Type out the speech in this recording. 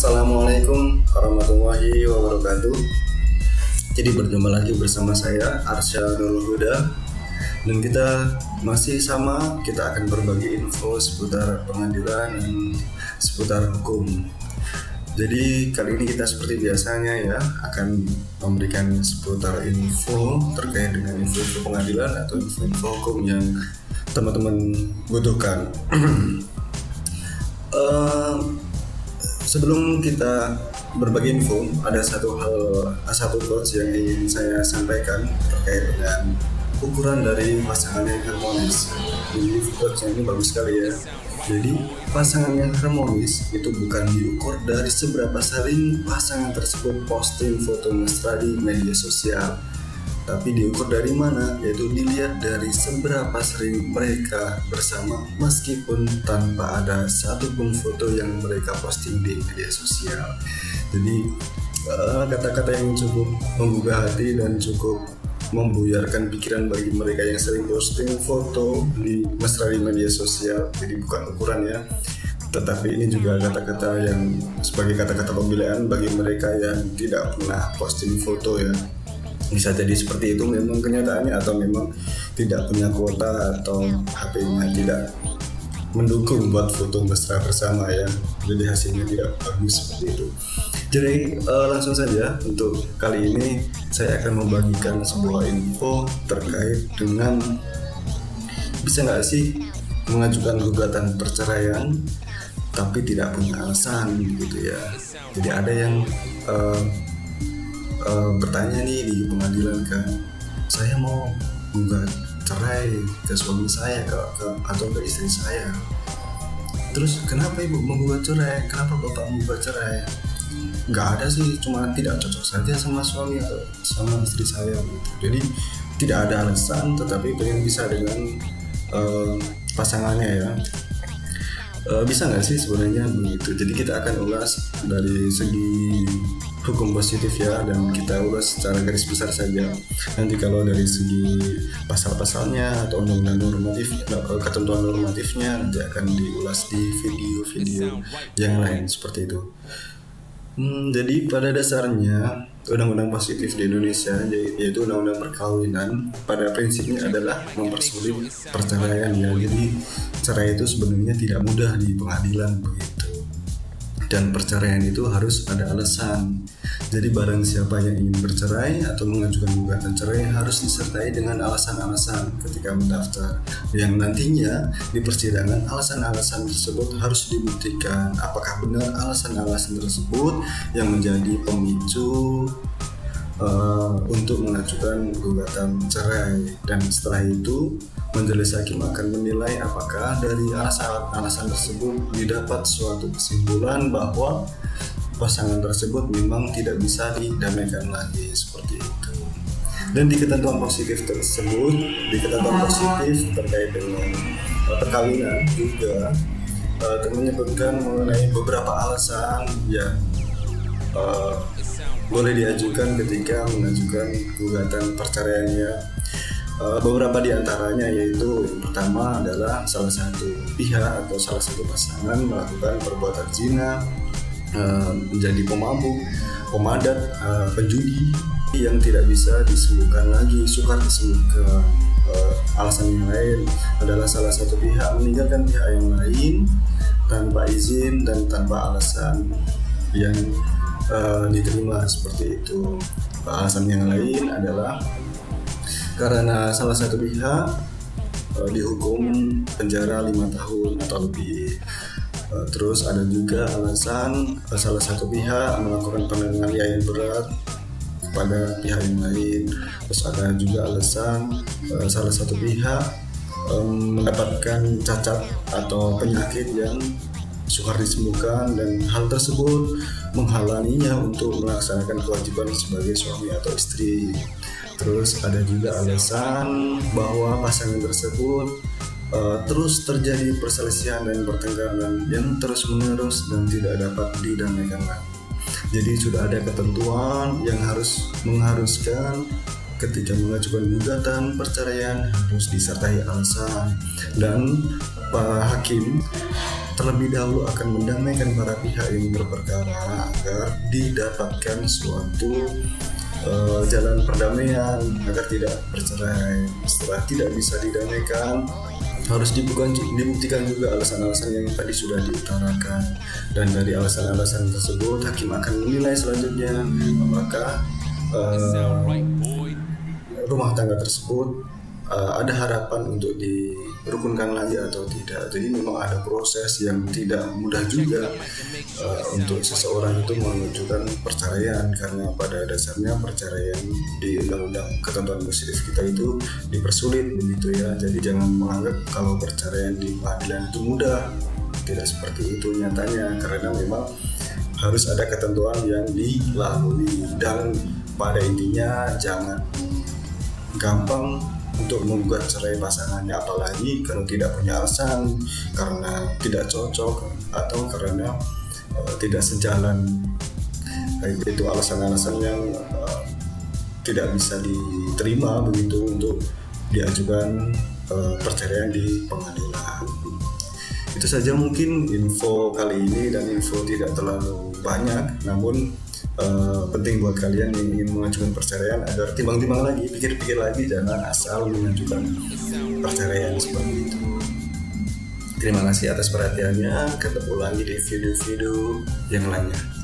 Assalamualaikum warahmatullahi wabarakatuh. Jadi berjumpa lagi bersama saya Arsya Nurul Huda. Dan kita masih sama, kita akan berbagi info seputar pengadilan dan seputar hukum. Jadi kali ini kita seperti biasanya ya akan memberikan seputar info terkait dengan info pengadilan atau info hukum yang teman-teman butuhkan. Sebelum kita berbagi info, ada satu quotes yang ingin saya sampaikan terkait dengan ukuran dari pasangan yang harmonis. Jadi quotesnya ini bagus sekali ya. Jadi pasangan yang harmonis itu bukan diukur dari seberapa sering pasangan tersebut posting foto mesra di media sosial, tapi diukur dari mana, yaitu dilihat dari seberapa sering mereka bersama meskipun tanpa ada satupun foto yang mereka posting di media sosial. Jadi kata-kata yang cukup menggugah hati dan cukup membuyarkan pikiran bagi mereka yang sering posting foto di mesra di media sosial. Jadi bukan ukuran ya, tetapi ini juga kata-kata yang sebagai kata-kata pembelaan bagi mereka yang tidak pernah posting foto ya. Bisa jadi seperti itu memang kenyataannya, atau memang tidak punya kuota atau HP-nya tidak mendukung buat foto mesra bersama ya. Jadi hasilnya tidak bagus seperti itu. Jadi langsung saja untuk kali ini saya akan membagikan sebuah info terkait dengan bisa nggak sih mengajukan gugatan perceraian tapi tidak punya alasan gitu ya. Jadi ada yang bertanya nih di pengadilan kan, saya mau gugat cerai ke suami saya atau ke istri saya. Terus kenapa ibu menggugat cerai? Kenapa bapak menggugat cerai? Nggak ada sih, cuma tidak cocok saja sama suami atau sama istri saya gitu. Jadi tidak ada alasan, tetapi pengen bisa dengan pasangannya ya. Bisa nggak sih sebenarnya begitu? Jadi kita akan ulas dari segi hukum positif ya, dan kita ulas secara garis besar saja. Nanti kalau dari segi pasal-pasalnya atau undang-undang normatif, ketentuan normatifnya nanti akan diulas di video-video yang lain seperti itu. Jadi pada dasarnya undang-undang positif di Indonesia, yaitu undang-undang perkawinan, pada prinsipnya adalah mempersulit perceraian ya. Jadi cerai itu sebenarnya tidak mudah di pengadilan begitu. Dan perceraian itu harus ada alasan. Jadi barang siapa yang ingin bercerai atau mengajukan gugatan cerai harus disertai dengan alasan-alasan ketika mendaftar, yang nantinya di persidangan alasan-alasan tersebut harus dibuktikan apakah benar alasan-alasan tersebut yang menjadi pemicu untuk mengajukan gugatan cerai. Dan setelah itu majelis hakim akan menilai apakah dari alasan tersebut didapat suatu kesimpulan bahwa pasangan tersebut memang tidak bisa didamaikan lagi seperti itu. Dan di ketentuan positif tersebut, di ketentuan positif terkait dengan perkawinan juga menyebutkan mengenai beberapa alasan yang boleh diajukan ketika mengajukan gugatan perceraiannya. Beberapa di antaranya yaitu yang pertama adalah salah satu pihak atau salah satu pasangan melakukan perbuatan zina, menjadi pemabuk, pemadat, penjudi yang tidak bisa disembuhkan lagi, sukar disembuhkan. Alasan yang lain adalah salah satu pihak meninggalkan pihak yang lain tanpa izin dan tanpa alasan yang diterima seperti itu. Alasan yang lain adalah karena salah satu pihak dihukum penjara 5 tahun atau lebih. Terus ada juga alasan salah satu pihak melakukan penganiayaan berat kepada pihak yang lain. Terus ada juga alasan salah satu pihak mendapatkan cacat atau penyakit yang sukar disembuhkan, dan hal tersebut menghalanginya untuk melaksanakan kewajiban sebagai suami atau istri. Terus ada juga alasan bahwa pasangan tersebut terus terjadi perselisihan dan pertengkaran yang terus menerus dan tidak dapat didamaikan lagi. Jadi sudah ada ketentuan yang mengharuskan ketika mengajukan gugatan perceraian harus disertai alasan, dan para hakim terlebih dahulu akan mendamaikan para pihak yang berperkara agar didapatkan suatu jalan perdamaian agar tidak bercerai. Setelah tidak bisa didamaikan, harus dibuktikan juga alasan-alasan yang tadi sudah diutarakan, dan dari alasan-alasan tersebut hakim akan menilai selanjutnya apakah rumah tangga tersebut ada harapan untuk dirukunkan lagi atau tidak. Jadi memang ada proses yang tidak mudah juga untuk seseorang itu mengajukan perceraian, karena pada dasarnya perceraian di undang-undang ketentuan positif kita itu dipersulit begitu ya. Jadi jangan menganggap kalau perceraian di pengadilan itu mudah, tidak seperti itu nyatanya, karena memang harus ada ketentuan yang dilalui, dan pada intinya jangan gampang untuk membuat cerai pasangannya, apalagi kalau tidak punya alasan karena tidak cocok atau karena tidak sejalan. Itu alasan-alasan yang tidak bisa diterima begitu untuk diajukan perceraian di pengadilan. Itu saja mungkin info kali ini, dan info tidak terlalu banyak, namun penting buat kalian yang ingin mengajukan perceraian agar timbang-timbang lagi, pikir-pikir lagi, jangan asal mengajukan perceraian seperti itu. Terima kasih atas perhatiannya, ketemu lagi di video-video yang lainnya.